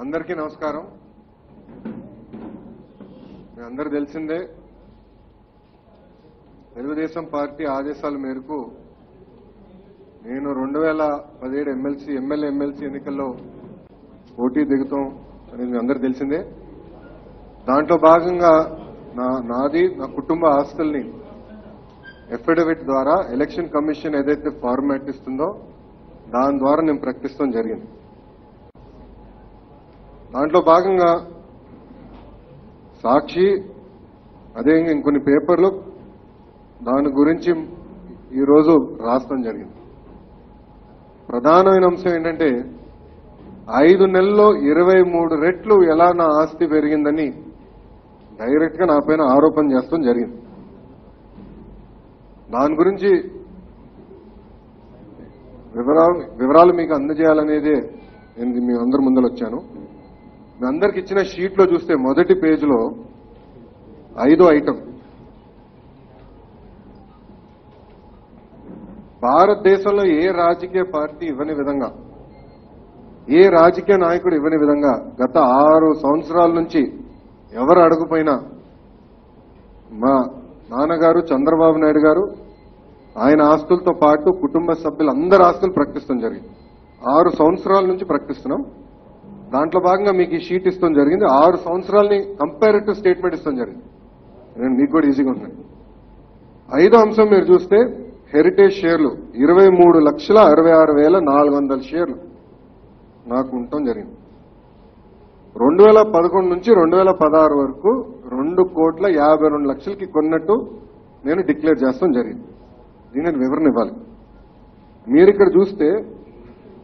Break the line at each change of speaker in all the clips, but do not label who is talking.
అందరికీ నమస్కారం. మీ అందరూ తెలిసిందే, తెలుగుదేశం పార్టీ ఆదేశాల మేరకు నేను 2017 ఎమ్మెల్సీ ఎన్నికల్లో పోటీ దిగుతాం అనేది మీ అందరూ తెలిసిందే. దాంట్లో భాగంగా నాది నా కుటుంబ ఆస్తుల్ని ఎఫిడవిట్ ద్వారా ఎలక్షన్ కమిషన్ ఏదైతే ఫార్మాట్ ఇస్తుందో దాని ద్వారా నేను ప్రకటిస్తాం జరిగింది. దాంట్లో భాగంగా సాక్షి అదే ఇంకొన్ని పేపర్లు దాని గురించి ఈరోజు రాస్తాం జరిగింది. ప్రధానమైన అంశం ఏంటంటే 5 నెలల్లో 23 రెట్లు ఎలా నా ఆస్తి పెరిగిందని డైరెక్ట్ గా నా పైన ఆరోపణ చేస్తాం జరిగింది. దాని గురించి వివరాలు మీకు అందజేయాలనేదే నేను మీ అందరి ముందర వచ్చాను. మీ అందరికి ఇచ్చిన షీట్ లో చూస్తే మొదటి పేజీలో 5వ ఐటమ్ భారతదేశంలో ఏ రాజకీయ పార్టీ ఇవ్వని విధంగా, ఏ రాజకీయ నాయకుడు ఇవ్వని విధంగా గత 6 సంవత్సరాల నుంచి ఎవరు అడుగుపోయినా మా నాన్నగారు చంద్రబాబు నాయుడు గారు ఆయన ఆస్తులతో పాటు కుటుంబ సభ్యులందరి ఆస్తులు ప్రకటిస్తాం జరిగింది. 6 సంవత్సరాల నుంచి ప్రకటిస్తున్నాం. దాంట్లో భాగంగా మీకు ఈ షీట్ ఇస్తాం జరిగింది. 6 సంవత్సరాలని కంపారిటివ్ స్టేట్మెంట్ ఇస్తాం జరిగింది. మీకు కూడా ఈజీగా ఉంటుంది. 5వ అంశం మీరు చూస్తే హెరిటేజ్ షేర్లు 23,66,400 షేర్లు నాకు ఉండటం జరిగింది. 2011 నుంచి 2016 వరకు 2,52,00,000కి కొన్నట్టు నేను డిక్లేర్ చేస్తాం జరిగింది. దీనికి వివరణ ఇవ్వాలి. మీరు ఇక్కడ చూస్తే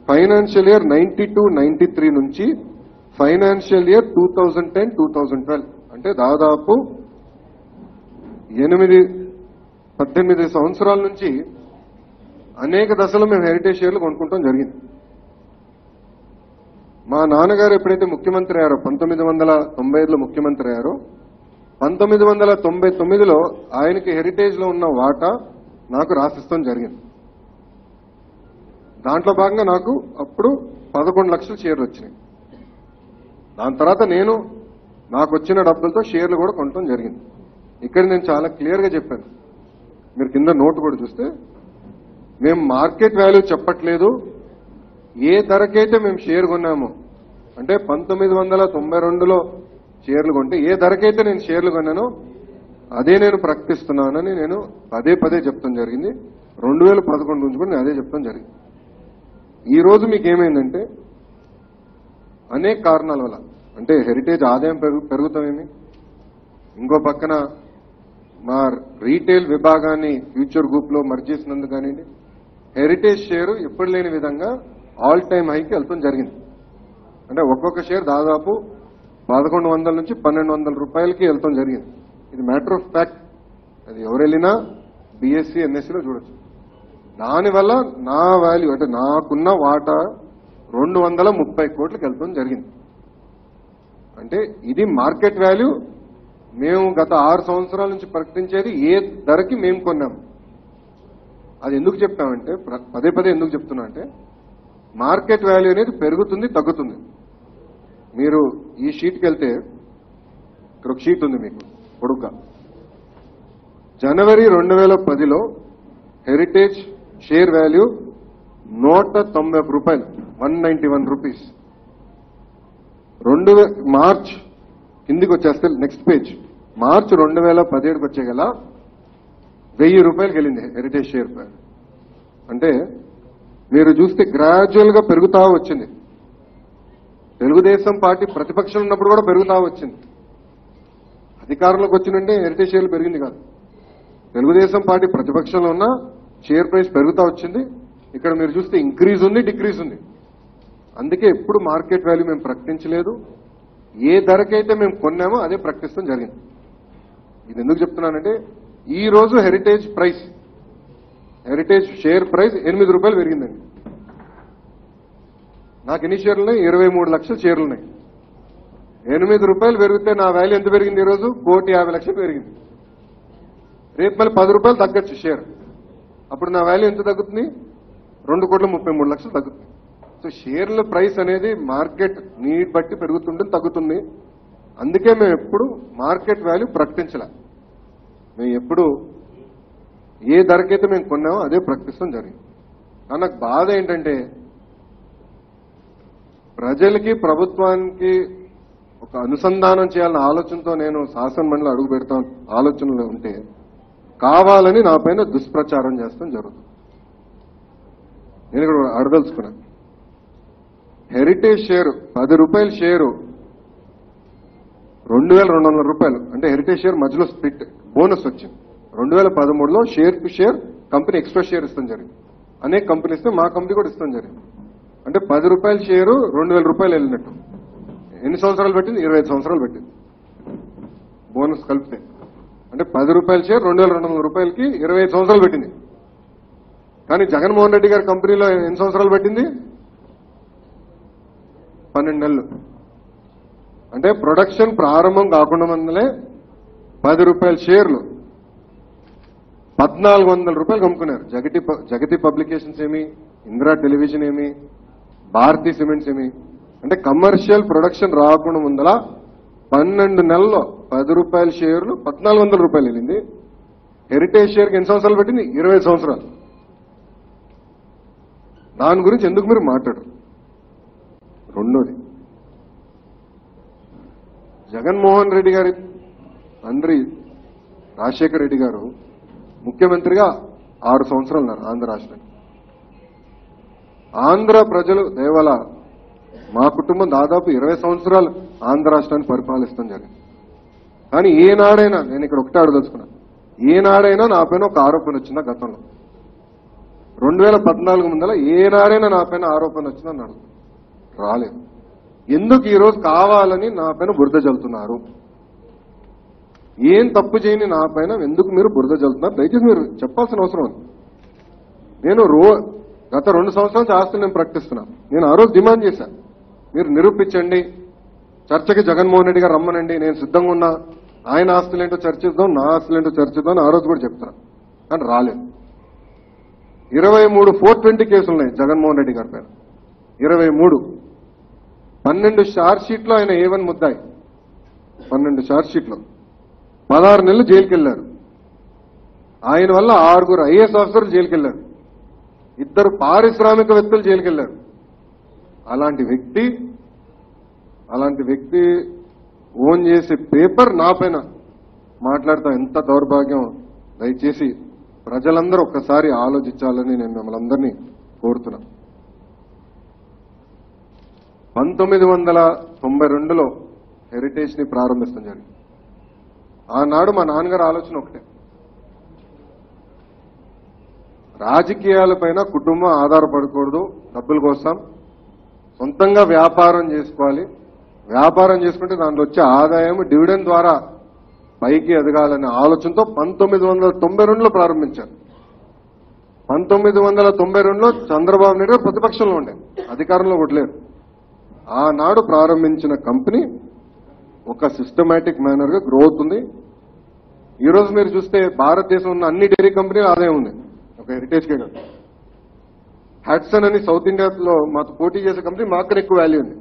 ఫైనాన్షియల్ ఇయర్ 92-93 నుంచి ఫైనాన్షియల్ ఇయర్ 2010-2012 అంటే దాదాపు 18 సంవత్సరాల నుంచి అనేక దశలో మేము హెరిటేజ్ షేర్లు కొనుక్కుంటాం జరిగింది. మా నాన్నగారు ఎప్పుడైతే ముఖ్యమంత్రి అయ్యారో 1995లో ముఖ్యమంత్రి అయ్యారో 1999లో ఆయనకి హెరిటేజ్ లో ఉన్న వాటా నాకు రాసిస్తాం జరిగింది. దాంట్లో భాగంగా నాకు అప్పుడు 11 లక్షల షేర్లు వచ్చినాయి. దాని తర్వాత నాకు వచ్చిన డబ్బులతో షేర్లు కూడా కొనడం జరిగింది. ఇక్కడ నేను చాలా క్లియర్ గా చెప్పాను. మీరు కింద నోట్ కూడా చూస్తే మేము మార్కెట్ వాల్యూ చెప్పట్లేదు. ఏ ధరకైతే మేము షేర్ కొన్నామో అంటే 1992లో షేర్లు కొంటే ఏ ధరకైతే నేను షేర్లు కొన్నానో అదే నేను ప్రకటిస్తున్నానని నేను పదే చెప్తాం జరిగింది. 2011 నుంచి కూడా నేను అదే చెప్తాం జరిగింది. ఈ రోజు మీకు ఏమైందంటే అనేక కారణాల వల్ల అంటే హెరిటేజ్ ఆదాయం పెరుగుతామేమి, ఇంకో పక్కన మా రీటైల్ విభాగాన్ని ఫ్యూచర్ గ్రూప్ లో మర్జ్ చేసినందుకు కానివ్వండి, హెరిటేజ్ షేరు ఎప్పుడు లేని విధంగా ఆల్ టైమ్ హైకి వెళ్తాం జరిగింది. అంటే ఒక్కొక్క షేర్ దాదాపు 1100 నుంచి 1200 రూపాయలకి వెళ్తాం జరిగింది. ఇది మ్యాటర్ ఆఫ్ ఫ్యాక్ట్. అది ఎవరు వెళ్ళినా బీఎస్సీ ఎన్ఎస్సీలో చూడొచ్చు. దానివల్ల నా వాల్యూ అంటే నాకున్న వాటా 230 కోట్లకి వెళ్తాం జరిగింది. అంటే ఇది మార్కెట్ వాల్యూ. మేము గత 6 సంవత్సరాల నుంచి ప్రకటించేది ఏ ధరకి మేము కొన్నాము. అది ఎందుకు చెప్తామంటే పదే ఎందుకు చెప్తున్నా అంటే మార్కెట్ వాల్యూ అనేది పెరుగుతుంది, తగ్గుతుంది. మీరు ఈ షీట్కి వెళ్తే ఇక్కడ ఒక షీట్ ఉంది మీకు పొడుగ్గా. జనవరి 2010లో హెరిటేజ్ షేర్ వాల్యూ 191 రూపాయలు, 191 రూపీస్. మార్చ్ కిందికి వచ్చేస్తే నెక్స్ట్ పేజ్ మార్చ్ 2017కి వచ్చే గల 1000 రూపాయలకి వెళ్ళింది హెరిటేజ్ షేర్. అంటే మీరు చూస్తే గ్రాడ్యువల్ గా పెరుగుతా వచ్చింది. తెలుగుదేశం పార్టీ ప్రతిపక్షం ఉన్నప్పుడు కూడా పెరుగుతా వచ్చింది. అధికారంలోకి వచ్చినంటే హెరిటేజ్ షేర్లు పెరిగింది కాదు. తెలుగుదేశం పార్టీ ప్రతిపక్షంలో ఉన్న షేర్ ప్రైస్ పెరుగుతా వచ్చింది. ఇక్కడ మీరు చూస్తే ఇంక్రీజ్ ఉంది, డిక్రీజ్ ఉంది. అందుకే ఎప్పుడు మార్కెట్ వాల్యూ మేము ప్రకటించలేదు. ఏ ధరకైతే మేము కొన్నామో అదే ప్రకటిస్తాం జరిగింది. ఇది ఎందుకు చెప్తున్నానంటే ఈ రోజు హెరిటేజ్ షేర్ ప్రైస్ 8 రూపాయలు పెరిగిందండి. నాకు ఎన్ని షేర్లు ఉన్నాయి? 23 లక్షల షేర్లు ఉన్నాయి. 8 రూపాయలు పెరిగితే నా వాల్యూ ఎంత పెరిగింది? ఈరోజు 1,50,00,000 పెరిగింది. రేపు మళ్ళీ 10 రూపాయలు తగ్గచ్చు షేర్. అప్పుడు నా వాల్యూ ఎంత తగ్గుతుంది? 2,33,00,000 తగ్గుతుంది. సో షేర్ల ప్రైస్ అనేది మార్కెట్ నీడ్ బట్టి పెరుగుతుంటుంది, తగ్గుతుంది. అందుకే మేము ఎప్పుడు మార్కెట్ వాల్యూ ప్రకటించలే. మేము ఎప్పుడు ఏ ధరకైతే మేము కొన్నామో అదే ప్రకటిస్తాం జరిగింది. కానీ నాకు బాధ ఏంటంటే ప్రజలకి ప్రభుత్వానికి ఒక అనుసంధానం చేయాలన్న ఆలోచనతో నేను శాసన మండలి అడుగు పెడతాను ఆలోచనలో ఉంటే కావాలని నా పైన దుష్ప్రచారం చేస్తాం జరుగుతుంది. నేను ఇక్కడ అడదలుచుకున్నాను. హెరిటేజ్ షేరు 10 రూపాయల షేరు 2200 రూపాయలు, అంటే హెరిటేజ్ షేర్ మధ్యలో స్ప్లిట్ బోనస్ వచ్చింది. 2013లో share to share company extra share ఇస్తాం జరిగింది. అనేక కంపెనీ ఇస్తే మా కంపెనీ కూడా ఇస్తాం జరిగింది. అంటే 10 రూపాయల షేరు 2000 రూపాయలు వెళ్ళినట్టు. ఎన్ని సంవత్సరాలు పెట్టింది? 25 సంవత్సరాలు పెట్టింది బోనస్ కలిపితే. అంటే 10 రూపాయల షేర్ 2200 రూపాయలకి 25 సంవత్సరాలు పెట్టింది. కానీ జగన్మోహన్ రెడ్డి గారి కంపెనీలో ఎన్ని సంవత్సరాలు పెట్టింది? 12 నెలలు. అంటే ప్రొడక్షన్ ప్రారంభం కాకుండా ముందలే 10 రూపాయల షేర్లు 1400 రూపాయలు అమ్ముకున్నారు. జగతి పబ్లికేషన్స్ ఏమి, ఇందిరా టెలివిజన్ ఏమి, భారతీ సిమెంట్స్ ఏమి. అంటే కమర్షియల్ ప్రొడక్షన్ రాకుండా ముందల 12 నెలల్లో 10 రూపాయల షేర్లు 1400 రూపాయలు వెళ్ళింది. హెరిటేజ్ షేర్కి ఎన్ని సంవత్సరాలు పెట్టింది? 20 సంవత్సరాలు. దాని గురించి ఎందుకు మీరు మాట్లాడరు? రెండోది, జగన్మోహన్ రెడ్డి గారి తండ్రి రాజశేఖర రెడ్డి గారు ముఖ్యమంత్రిగా 6 సంవత్సరాలు ఉన్నారు ఆంధ్ర రాష్ట్రానికి. ఆంధ్ర ప్రజలు దయవల్ల మా కుటుంబం దాదాపు 20 సంవత్సరాలు ఆంధ్ర రాష్ట్రాన్ని పరిపాలిస్తాం జరిగింది. కానీ ఏనాడైనా, నేను ఇక్కడ ఒకటే అడదలుచుకున్నాను, ఏనాడైనా నా పైన ఒక ఆరోపణ వచ్చిందా గతంలో? 2014 ముందల ఏనాడైనా నా పైన ఆరోపణ వచ్చిందా అన్నాడు? రాలేదు. ఎందుకు ఈరోజు కావాలని నా పైన బురద జల్లుతున్నారు? ఏం తప్పు చేయని నా పైన ఎందుకు మీరు బురద జల్లుతున్నారు? దయచేసి మీరు చెప్పాల్సిన అవసరం ఉంది. నేను గత 2 సంవత్సరాల నుంచి ఆస్తులు నేను ప్రకటిస్తున్నాను. నేను ఆ రోజు డిమాండ్ చేశాను, మీరు నిరూపించండి, చర్చకి జగన్మోహన్ రెడ్డి గారు రమ్మనండి, నేను సిద్ధంగా ఉన్నా, ఆయన ఆస్తులేంటో చర్చిద్దాం, నా ఆస్తులేంటో చర్చిద్దాం అని ఆ రోజు కూడా చెప్తున్నాను. కానీ రాలేదు. 23 420 కేసులు ఉన్నాయి జగన్మోహన్ రెడ్డి గారి పైన. 23 12 ఛార్జ్ షీట్లో ఆయన A1 ముద్దాయి. 12 ఛార్జ్ షీట్లో 16 నెలలు జైలుకి వెళ్లారు. ఆయన వల్ల 6 IAS ఆఫీసర్లు జైలుకి వెళ్లారు. 2 పారిశ్రామికవేత్తలు జైలుకి వెళ్లారు. అలాంటి వ్యక్తి ఓన్ చేసే పేపర్ నా పైన మాట్లాడతాం. ఎంత దౌర్భాగ్యం! దయచేసి ప్రజలందరూ ఒక్కసారి ఆలోచించాలని నేను మిమ్మల్ని అందరినీ కోరుతున్నా. 1992లో హెరిటేజ్ ని ప్రారంభిస్తాం జరిగింది. ఆనాడు మా నాన్నగారు ఆలోచన ఒకటే, రాజకీయాలపైన కుటుంబం ఆధారపడకూడదు, డబ్బుల కోసం సొంతంగా వ్యాపారం చేసుకోవాలి, వ్యాపారం చేసుకుంటే దాంట్లో వచ్చే ఆదాయం డివిడెండ్ ద్వారా పైకి ఎదగాలనే ఆలోచనతో 1992లో ప్రారంభించారు. 1992లో చంద్రబాబు నాయుడు గారు ప్రతిపక్షంలో ఉండే, అధికారంలో కొట్టలేరు. ఆనాడు ప్రారంభించిన కంపెనీ ఒక సిస్టమేటిక్ మేనర్ గా గ్రోత్ ఉంది. ఈ రోజు మీరు చూస్తే భారతదేశం ఉన్న అన్ని డైరీ కంపెనీలు ఆదాయం ఉంది, ఒక హెరిటేజ్ కే కాదు. హ్యాట్సన్ అని సౌత్ ఇండియాలో మాకు పోటీ చేసే కంపెనీ మాకు ఎక్కువ వాల్యూ ఉంది.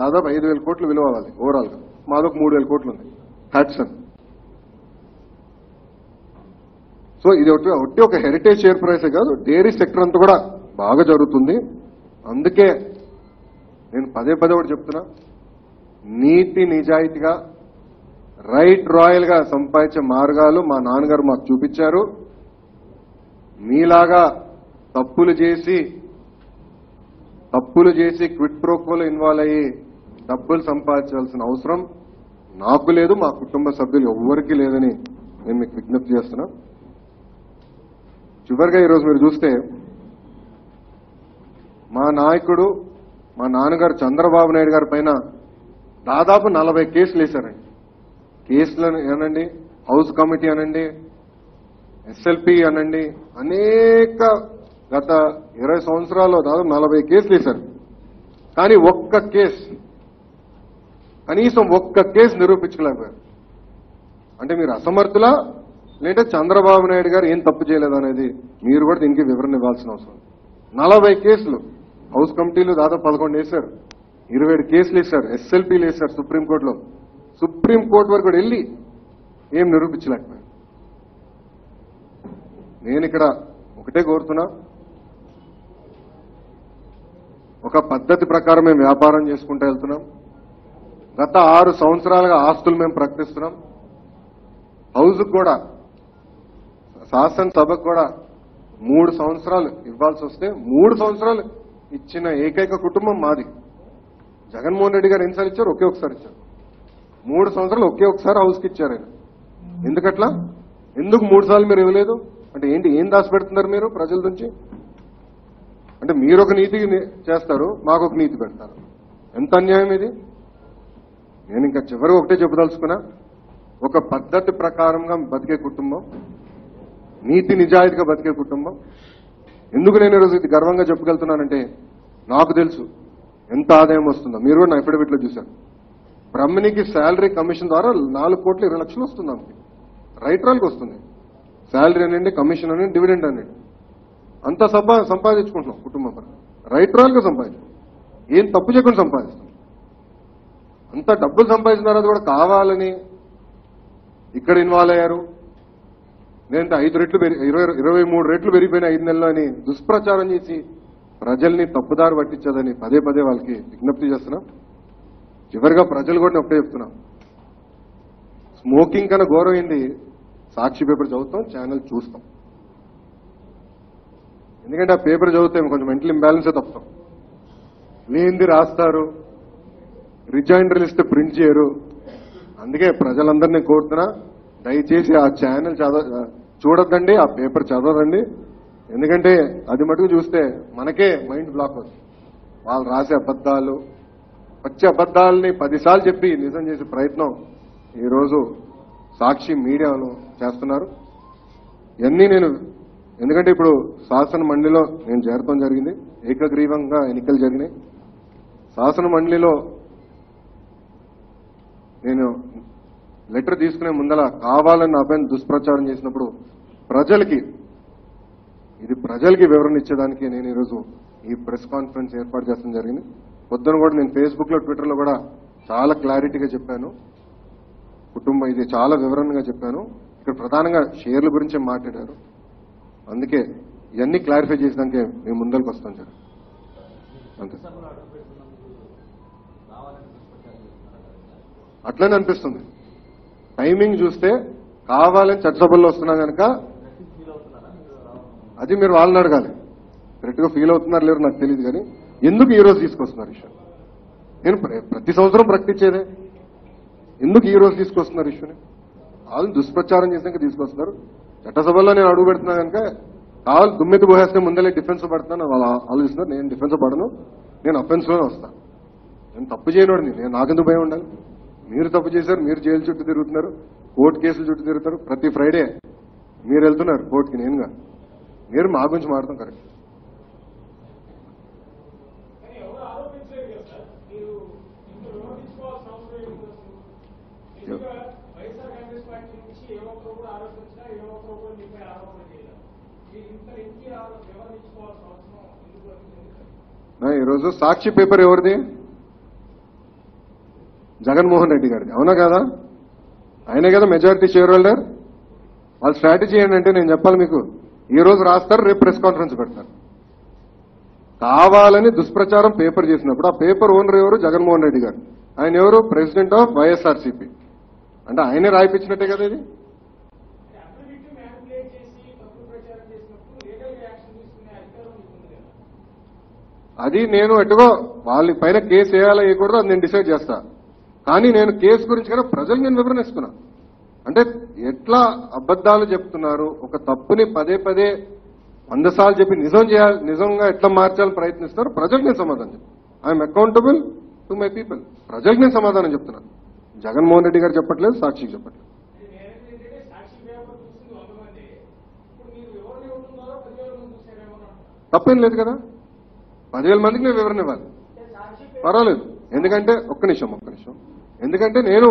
దాదాపు 5,000 కోట్లు విలువ అవ్వాలి ఓవరాల్ గా, మాదొక 3,000 కోట్లు ఉంది హ్యాట్సన్. సో ఇది ఒకటి ఒక హెరిటేజ్ షేర్ ప్రైసే కాదు, డైరీ సెక్టర్ అంతా కూడా బాగా జరుగుతుంది. అందుకే నేను పదే ఒకటి చెప్తున్నా, నీతి నిజాయితీగా రైట్ రాయల్ గా సంపాదించే మార్గాలు మా నాన్నగారు మాకు చూపించారు. మీలాగా తప్పులు చేసి క్విట్ ప్రోకోలో ఇన్వాల్వ్ అయ్యి డబ్బులు సంపాదించాల్సిన అవసరం నాకు లేదు, మా కుటుంబ సభ్యులు ఎవ్వరికీ లేదని నేను మీకు విజ్ఞప్తి చేస్తున్నా. చివరిగా ఈరోజు మీరు చూస్తే మా నాయకుడు, మా నాన్నగారు చంద్రబాబు నాయుడు గారి పైన దాదాపు 40 కేసులు వేశారండి. కేసులను అనండి, హౌస్ కమిటీ అనండి, SLP అనండి, అనేక గత 20 సంవత్సరాల్లో దాదాపు 40 కేసులు వేశారు. కానీ కనీసం ఒక్క కేసు నిరూపించలేకపోయారు. అంటే మీరు అసమర్థులా, లేదంటే చంద్రబాబు నాయుడు గారు ఏం తప్పు చేయలేదు అనేది మీరు కూడా దీనికి వివరణ ఇవ్వాల్సిన అవసరం. 40 కేసులు హౌస్ కమిటీలు దాదాపు 11 వేశారు, 27 కేసులు వేశారు, ఎస్ఎల్పీలు వేశారు సుప్రీంకోర్టులో. సుప్రీంకోర్టు వరకు కూడా వెళ్ళి ఏం నిరూపించలేకపోయారు. నేను ఇక్కడ ఒకటే కోరుతున్నా, ఒక పద్ధతి ప్రకారం మేము వ్యాపారం చేసుకుంటూ వెళ్తున్నాం. గత 6 సంవత్సరాలుగా ఆస్తులు మేము ప్రకటిస్తున్నాం. హౌస్కు కూడా, శాసనసభకు కూడా 3 సంవత్సరాలు ఇవ్వాల్సి వస్తే 3 సంవత్సరాలు ఇచ్చిన ఏకైక కుటుంబం మాది. జగన్మోహన్ రెడ్డి గారు ఎన్నిసార్లు ఇచ్చారు? ఒకే ఒకసారి ఇచ్చారు. 3 సంవత్సరాలు ఒకే ఒకసారి హౌస్కి ఇచ్చారు ఆయన. ఎందుకట్లా? ఎందుకు 3 సార్లు మీరు ఇవ్వలేదు? అంటే ఏంటి, ఏం దాచిపెడుతున్నారు మీరు ప్రజల నుంచి? అంటే మీరు ఒక నీతి చేస్తారు, మాకు ఒక నీతి పెడతారు. ఎంత అన్యాయం ఇది! నేను ఇంకా చివరికి ఒకటే చెప్పదలుచుకున్నా, ఒక పద్ధతి ప్రకారంగా బతికే కుటుంబం, నీతి నిజాయితీగా బతికే కుటుంబం. ఎందుకు నేను ఈరోజు ఇది గర్వంగా చెప్పగలుగుతున్నానంటే, నాకు తెలుసు ఎంత ఆదాయం వస్తుందో. మీరు కూడా నా అఫిడవిట్లో చూశారు. బ్రహ్మణికి శాలరీ కమిషన్ ద్వారా 4,20,00,000 వస్తుంది. ఆమెకి రైట్రాల్కి వస్తుంది. శాలరీ అనండి, కమిషన్ అనండి, డివిడెండ్ అనండి, అంతా సంపాదించుకుంటున్నాం కుటుంబం పరంగా. రైట్రాల్గా సంపాదించుకుంటాం, ఏం తప్పు చేయకుండా సంపాదిస్తాం. అంత డబ్బులు సంపాదించిన తర్వాత కూడా కావాలని ఇక్కడ ఇన్వాల్వ్ అయ్యారు. నేనంటే 5 రెట్లు 23 రెట్లు పెరిగిపోయిన 5 నెలలు అని దుష్ప్రచారం చేసి ప్రజల్ని తప్పుదారి పట్టించదని పదే పదే వాళ్ళకి విజ్ఞప్తి చేస్తున్నాం. చివరిగా ప్రజలు కూడా ఒకటే చెప్తున్నాం, స్మోకింగ్ కన్నా ఘోరమైంది సాక్షి పేపర్ చదువుతాం, ఛానల్ చూస్తాం. ఎందుకంటే ఆ పేపర్ చదివితే కొంచెం మెంటల్ ఇంబ్యాలెన్సే తప్పుతాం. లేనిది రాస్తారు, రిజైండర్లు ఇస్తే ప్రింట్ చేయరు. అందుకే ప్రజలందరినీ కోరుతున్నా, దయచేసి ఆ ఛానల్ చూడొద్దండి, ఆ పేపర్ చదవదండి. ఎందుకంటే అది మటుకు చూస్తే మనకే మైండ్ బ్లాక్ అవుతుంది. వాళ్ళు రాసే అబద్ధాలు, వచ్చే అబద్ధాలని 10 సార్లు చెప్పి నిజం చేసే ప్రయత్నం ఈరోజు సాక్షి మీడియాలో చేస్తున్నారు. ఇవన్నీ నేను, ఎందుకంటే ఇప్పుడు శాసన మండలిలో నేను చేరటం జరిగింది, ఏకగ్రీవంగా ఎన్నికలు జరిగినాయి. శాసన మండలిలో నేను లెటర్ తీసుకునే ముందల కావాలని నా పైన దుష్ప్రచారం చేసినప్పుడు ప్రజలకి వివరణ ఇచ్చేదానికి నేను ఈరోజు ఈ ప్రెస్ కాన్ఫరెన్స్ ఏర్పాటు చేస్తడం జరిగింది. పొద్దున కూడా నేను ఫేస్బుక్ లో, ట్విట్టర్ లో కూడా చాలా క్లారిటీగా చెప్పాను. కుటుంబం ఇది చాలా వివరణగా చెప్పాను. ఇక్కడ ప్రధానంగా షేర్ల గురించే మాట్లాడారు. అందుకే ఇవన్నీ క్లారిఫై చేసినాకే మేము ముందరికి వస్తాం సార్. అంతే, అట్లనే అనిపిస్తుంది. టైమింగ్ చూస్తే కావాలని చట్టసభల్లో వస్తున్నా కనుక అది మీరు వాళ్ళని అడగాలి. కరెక్ట్గా ఫీల్ అవుతున్నారు లేరు నాకు తెలియదు, కానీ ఎందుకు ఈ రోజు తీసుకొస్తున్నారు ఇష్యూ? నేను ప్రతి సంవత్సరం ప్రకటించేదే, ఎందుకు ఈ రోజు తీసుకొస్తున్నారు ఇష్యూని? వాళ్ళు దుష్ప్రచారం చేసినాక తీసుకొస్తున్నారు. చట్టసభలో నేను అడుగు పెడుతున్నా కనుక కావాలి దుమ్మెత్తి పోయేస్తే ముందలే డిఫెన్స్ పడుతున్నాను వాళ్ళు ఆలోచిస్తున్నారు. నేను డిఫెన్స్ పడను, నేను అఫెన్స్ లోనే వస్తాను. నేను తప్పు చేయనోడిని, నేను నాకెందుకు భయం ఉండాలి? మీరు తప్పు చేశారు, మీరు జైలు చుట్టూ తిరుగుతున్నారు, కోర్టు కేసులు చుట్టూ తిరుగుతారు. ప్రతి ఫ్రైడే మీరు వెళ్తున్నారు కోర్టుకి, నేనుగా. మీరు మా గురించి మాట్లాడతాం కరెక్ట్. ఈరోజు సాక్షి పేపర్ ఎవరిది? జగన్మోహన్ రెడ్డి గారిది, అవునా కదా? ఆయనే కదా మెజారిటీ షేర్ హోల్డర్. వాళ్ళ స్ట్రాటజీ ఏంటంటే నేను చెప్పాలి మీకు, ఈ రోజు రాస్తారు, రేపు ప్రెస్ కాన్ఫరెన్స్ పెడతారు. కావాలని దుష్ప్రచారం పేపర్ చేసినప్పుడు ఆ పేపర్ ఓనర్ ఎవరు? జగన్మోహన్ రెడ్డి గారు. ఆయన ఎవరు? President of YSRCP. అంటే ఆయనే రాయిపించినట్టే కదా ఇది. అది నేను ఎటుగో వాళ్ళ పైన కేసు వేయాలా వేయకూడదు అది నేను డిసైడ్ చేస్తా. కానీ నేను కేసు గురించి కదా ప్రజలు నేను వివరణ ఇస్తున్నా. అంటే ఎట్లా అబద్దాలు చెప్తున్నారు, ఒక తప్పుని పదే పదే 100 సార్లు చెప్పి నిజంగా ఎట్లా మార్చాలని ప్రయత్నిస్తున్నారు, ప్రజలకు నేను సమాధానం చెప్తాను. I'm accountable to my people. ప్రజలకు నేను సమాధానం చెప్తున్నాను. జగన్మోహన్ రెడ్డి గారు చెప్పట్లేదు, సాక్షికి చెప్పట్లేదు. తప్పేం లేదు కదా, 10,000 మందికి నేను వివరణ ఇవ్వాలి, పర్వాలేదు. ఎందుకంటే ఒక్క నిమిషం ఎందుకంటే నేను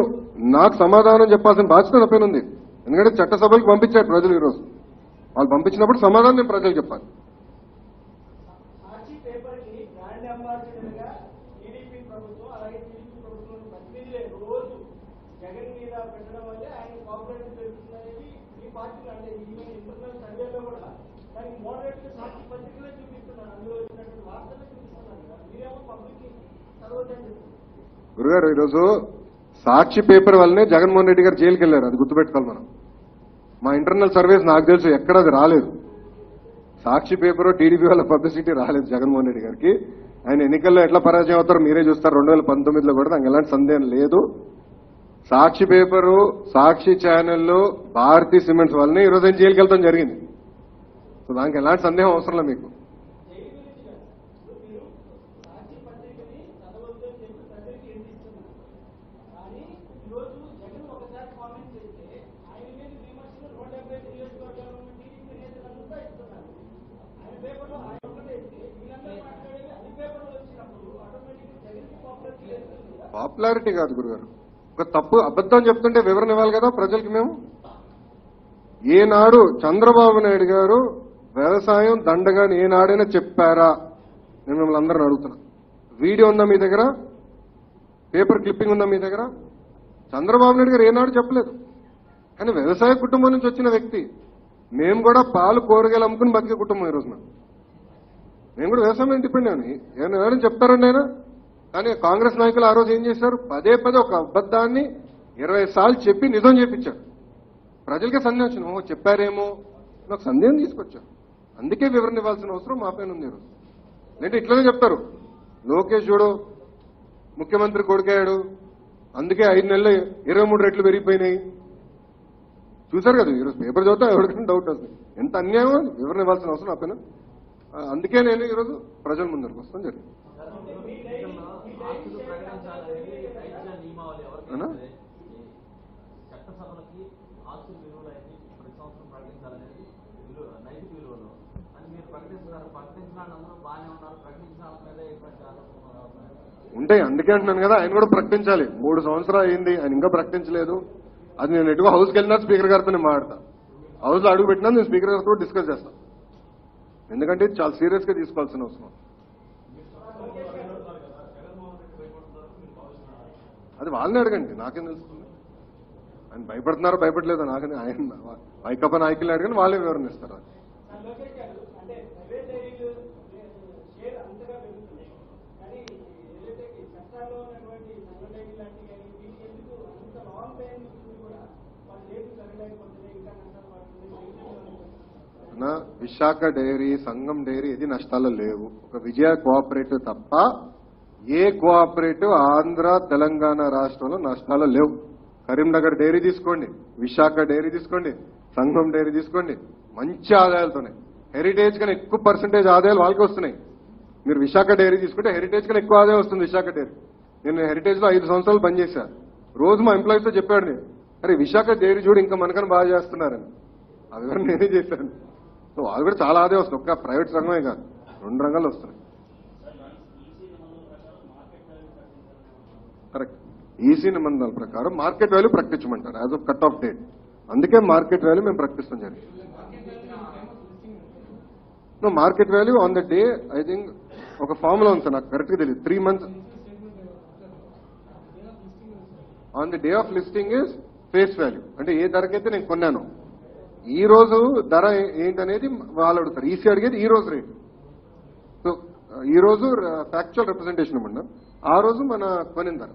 నాకు సమాధానం చెప్పాల్సిన బాధ్యత నా పైన ఉంది. ఎందుకంటే చట్టసభలకు పంపించారు ప్రజలు. ఈరోజు వాళ్ళు పంపించినప్పుడు సమాధానం నేను ప్రజలకు చెప్పాలి.
జగన్ మీద పెట్టడం వల్లే ఆయన పాపులారిటీ పెరుగుతుందనేది ఈ పార్టీ అంటే ఈవెన్ ఇంటర్నల్ సర్వేలో కూడా దానికి మోడరేట్ సాక్షి పత్రికలే చూపిస్తున్నారు, అందులో వచ్చినటువంటి వార్తలే చూపిస్తున్నారు కదా, మీరేమో పబ్లిక్ చదవద్దని చెప్తున్నారు.
గురుగారు ఈరోజు సాక్షి పేపర్ వల్లనే జగన్మోహన్ రెడ్డి గారు జైలుకి వెళ్ళారు, అది గుర్తుపెట్టుకోవాలి మనం. మా ఇంటర్నల్ సర్వేస్ నాకు తెలుసు ఎక్కడ అది రాలేదు. సాక్షి పేపర్ టీడీపీ వాళ్ళ పబ్లిసిటీ రాలేదు జగన్మోహన్ రెడ్డి గారికి. ఆయన ఎన్నికల్లో ఎట్లా పరాజయం అవుతారో మీరే చూస్తారు. 2019లో కూడా నాకు ఎలాంటి సందేహం లేదు. సాక్షి పేపరు, సాక్షి ఛానళ్ళు, భారతీ సిమెంట్స్ వల్లనే ఈరోజు ఆయన జైలుకి వెళ్తాం జరిగింది. సో దానికి ఎలాంటి సందేహం అవసరం లేదు మీకు. పాపులారిటీ కాదు గురుగారు, ఒక తప్పు అబద్ధం చెప్తుంటే వివరణ ఇవ్వాలి కదా ప్రజలకి. మేము ఏనాడు చంద్రబాబు నాయుడు గారు వ్యవసాయం దండగాని ఏనాడైనా చెప్పారా? నేను మిమ్మల్ని అందరిని అడుగుతున్నా. వీడియో ఉందా మీ దగ్గర? పేపర్ క్లిప్పింగ్ ఉందా మీ దగ్గర? చంద్రబాబు నాయుడు గారు ఏనాడు చెప్పలేదు. కానీ వ్యవసాయ కుటుంబం నుంచి వచ్చిన వ్యక్తి. మేము కూడా పాలు కూరగాయలు అమ్ముకుని బతికే కుటుంబం ఈ రోజున. మేము కూడా వ్యవసాయం డిపెండ్ అని ఏనాడు చెప్తారండి ఆయన. కానీ కాంగ్రెస్ నాయకులు ఆ రోజు ఏం చేశారు? పదే పదే ఒక అబద్దాన్ని 20 సార్లు చెప్పి నిజం చేపించారు. ప్రజలకే సందేహం వచ్చింది, ఓహో చెప్పారేమో నాకు సందేహం తీసుకొచ్చారు. అందుకే వివరణ ఇవ్వాల్సిన అవసరం మా పైన ఉంది ఈరోజు. లేదంటే ఇట్లనే చెప్తారు, లోకేష్ చూడు ముఖ్యమంత్రి కొడుకయ్యాడు, అందుకే 5 నెలలు 23 రెట్లు పెరిగిపోయినాయి. చూశారు కదా ఈరోజు పేపర్ చదువుతా ఎవరికైనా డౌట్ వస్తుంది. ఎంత అన్యాయం, వివరణ ఇవ్వాల్సిన అవసరం నా పైన. అందుకే నేను ఈరోజు ప్రజల ముందరకు వస్తాం జరిగింది.
చట్టసభలకి ఆస్తుల విలువలన్నీ ప్రతి సంవత్సరం ప్రకటించాలనేది నైతిక విలువలు అని మీరు ప్రకటిస్తున్నారు. ప్రకటించడానికి అందరూ బాగానే ఉన్నారు, ప్రకటించడం మీద ఎటువంటి ఆలోచన
ఉంటాయి. అందుకే అంటున్నాను కదా, ఆయన కూడా ప్రకటించాలి. 3 సంవత్సరాలు అయింది, ఆయన ఇంకా ప్రకటించలేదు. అది నేను ఎటుగా హౌస్కి వెళ్ళినా స్పీకర్ గారితో నేను మాట్లాడతా. హౌస్ లో అడుగు పెట్టినా నేను స్పీకర్ గారితో డిస్కస్ చేస్తాను. ఎందుకంటే ఇది చాలా సీరియస్ గా తీసుకోవాల్సిన అవసరం. అది వాళ్ళని అడగండి, నాకేం తెలుస్తుంది. ఆయన భయపడుతున్నారో భయపడలేదో నాకని ఆయన వైకాపా నాయకులు అడగండి, వాళ్ళే వివరణ ఇస్తారు. విశాఖ డైరీ, సంఘం డైరీ ఇది నష్టాల్లో లేవు. ఒక విజయ కోఆపరేటివ్ తప్ప ఏ కోఆపరేటివ్ ఆంధ్ర తెలంగాణ రాష్ట్రంలో నష్టాల్లో లేవు. కరీంనగర్ డైరీ తీసుకోండి, విశాఖ డైరీ తీసుకోండి, సంఘం డైరీ తీసుకోండి, మంచి ఆదాయాలతోనే. హెరిటేజ్ కన్నా ఎక్కువ పర్సెంటేజ్ ఆదాయాలు వాళ్ళకి వస్తున్నాయి. మీరు విశాఖ డైరీ తీసుకుంటే హెరిటేజ్ కన్నా ఎక్కువ ఆదాయం వస్తుంది విశాఖ డైరీ. నేను హెరిటేజ్ లో 5 సంవత్సరాలు పనిచేశాను. రోజు మా ఎంప్లాయీస్ తో చెప్పాడు నేను, అరే విశాఖ డైరీ చూడు ఇంకా మనకన్నా బాగా చేస్తున్నారని. ఆ వివరణ నేనే చేశాను. సో వాళ్ళు కూడా చాలా ఆదాయం వస్తుంది. ఒక్క ప్రైవేట్ రంగమే కాదు, 2 రంగాలు వస్తున్నాయి. కరెక్ట్. ఈసీ నిబంధనల ప్రకారం మార్కెట్ వాల్యూ ప్రకటించమంటారు as of cut off date. అందుకే మార్కెట్ వాల్యూ మేము ప్రకటిస్తాం జరిగింది. Market value on the day I think ఒక ఫార్ములా ఉంది సార్, నాకు కరెక్ట్ గా తెలియదు. 3 months on the day of listing is face value. అంటే ఏ ధరకైతే నేను కొన్నాను ఈ రోజు ధర ఏంటనేది వాళ్ళు అడుగుతారు. ఈసీ అడిగేది ఈ రోజు రేటు. సో ఈ రోజు ఫ్యాక్చువల్ రిప్రజెంటేషన్ ఇవ్వండి. ఆ రోజు మన కొనిన ధర.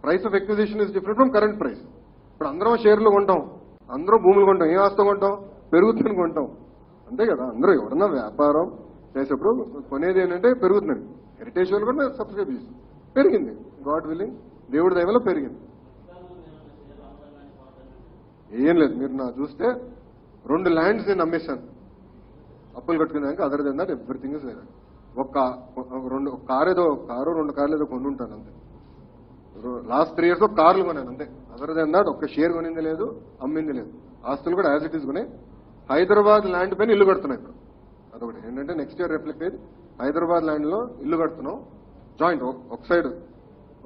Price of acquisition is different from current price. ఇప్పుడు అందరం షేర్లు కొంటాం, అందరం భూములు కొంటాం. ఏ ఆస్తి కొంటాం? పెరుగుతుందని కొంటాం, అంతే కదా. అందరూ ఎవరన్నా వ్యాపారం చేసేప్పుడు కొనేది ఏంటంటే పెరుగుతుందని. హెరిటేజ్ వాళ్ళు కూడా సబ్స్క్రైబ్ చేస్తాం, పెరిగింది. గాడ్ విల్లింగ్, దేవుడి దయవల్ల పెరిగింది. ఏం లేదు, మీరు నా చూస్తే 2 ల్యాండ్స్ నేను అమ్మేశాను అప్పులు కట్టుకున్నాక. Other than that everything is లేదు. ఒక కారు 2 కార్లు ఏదో కొని ఉంటాను అంతే. లాస్ట్ 3 years కార్లు కొన్నాను అంతే. అదర్ దెన్ దట్ ఒక్క షేర్ కొనింది లేదు, అమ్మింది లేదు. ఆస్తులు కూడా యాజ్ ఇట్ ఈస్ కొనే. హైదరాబాద్ ల్యాండ్ పైన ఇల్లు కడుతున్నాయి ఇప్పుడు. అదొకటి ఏంటంటే నెక్స్ట్ ఇయర్ రిఫ్లెక్ట్ అయ్యి హైదరాబాద్ ల్యాండ్ లో ఇల్లు కడుతున్నాం. జాయింట్ ఒక సైడ్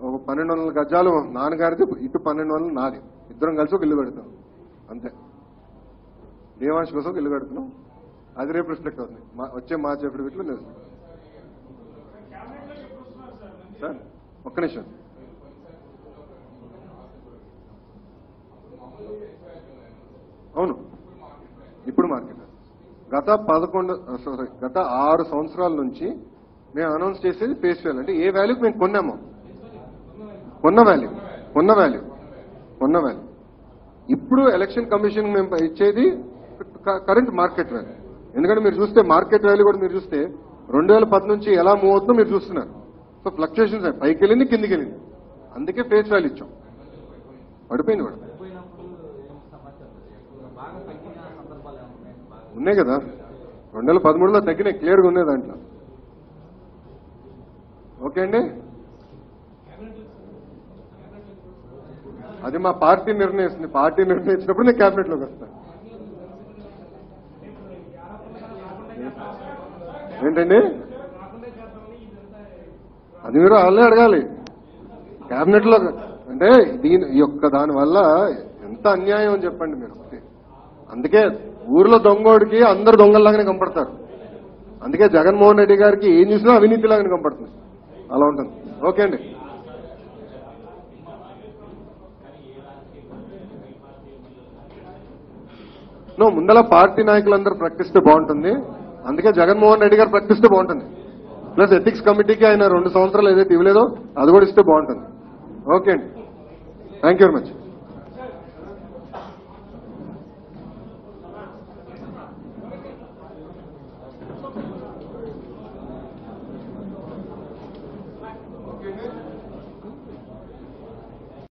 ఒక 1200 గజాలు నాన్నగారిది, ఇటు 1200 నాది. ఇద్దరం కలిసి ఒక ఇల్లు కడుతున్నాం అంతే. దేవాంశ్ కోసం ఒక ఇల్లు కడుతున్నాం. అది రేపు రిఫ్లెక్ట్ అవుతుంది వచ్చే మార్చ్ ఎఫిడవిట్లో. లేదు సార్, ఒక్క నిమిషం. అవును, ఇప్పుడు మార్కెట్ గత 6 సంవత్సరాల నుంచి మేము అనౌన్స్ చేసేది ఫేస్ వాల్యూ. అంటే ఏ వాల్యూకి మేము కొన్నామో కొన్న వాల్యూ. ఇప్పుడు ఎలక్షన్ కమిషన్ మేము ఇచ్చేది కరెంట్ మార్కెట్ వాల్యూ. ఎందుకంటే మీరు చూస్తే మార్కెట్ వాల్యూ కూడా మీరు చూస్తే 2010 నుంచి ఎలా మూవ్ అవుతుందో మీరు చూస్తున్నారు. సో ఫ్లక్చుయేషన్స్ పైకి వెళ్ళింది, కిందికి వెళ్ళింది. అందుకే ఫేస్ వాల్యూ ఇచ్చాం. పడిపోయింది కూడా
పోయినప్పుడు ఏం సమాచారం బాగా తగ్గిన సందర్భాలు ఏమున్నాయి? బాగా
ఉన్నాయి కదా, 2013లో తగ్గినాయి, క్లియర్గా ఉన్నాయి దాంట్లో. ఓకే అండి, అది మా పార్టీ నిర్ణయిస్తుంది. పార్టీ నిర్ణయించినప్పుడు నేను క్యాబినెట్ లోకి వస్తాను. ఏంటండి అది మీరు వాళ్ళే అడగాలి క్యాబినెట్ లో. అంటే ఈ యొక్క దాని వల్ల ఎంత అన్యాయం అని చెప్పండి మీరు. అందుకే ఊర్లో దొంగోడికి అందరు దొంగల్లాగానే కనపడతారు. అందుకే జగన్మోహన్ రెడ్డి గారికి ఏం చూసినా అవినీతిలాగానే కనపడుతుంది. అలా ఉంటుంది. ఓకే అండి. ముందల పార్టీ నాయకులందరూ ప్రకటిస్తే బాగుంటుంది. అందుకే జగన్మోహన్ రెడ్డి గారు ప్రకటిస్తే బాగుంటుంది. ప్లస్ ఎథిక్స్ కమిటీకి ఆయన 2 సంవత్సరాలు ఏదైతే ఇవ్వలేదో అది కూడా ఇస్తే బాగుంటుంది. ఓకే అండి, థ్యాంక్ యూ వెరీ మచ్.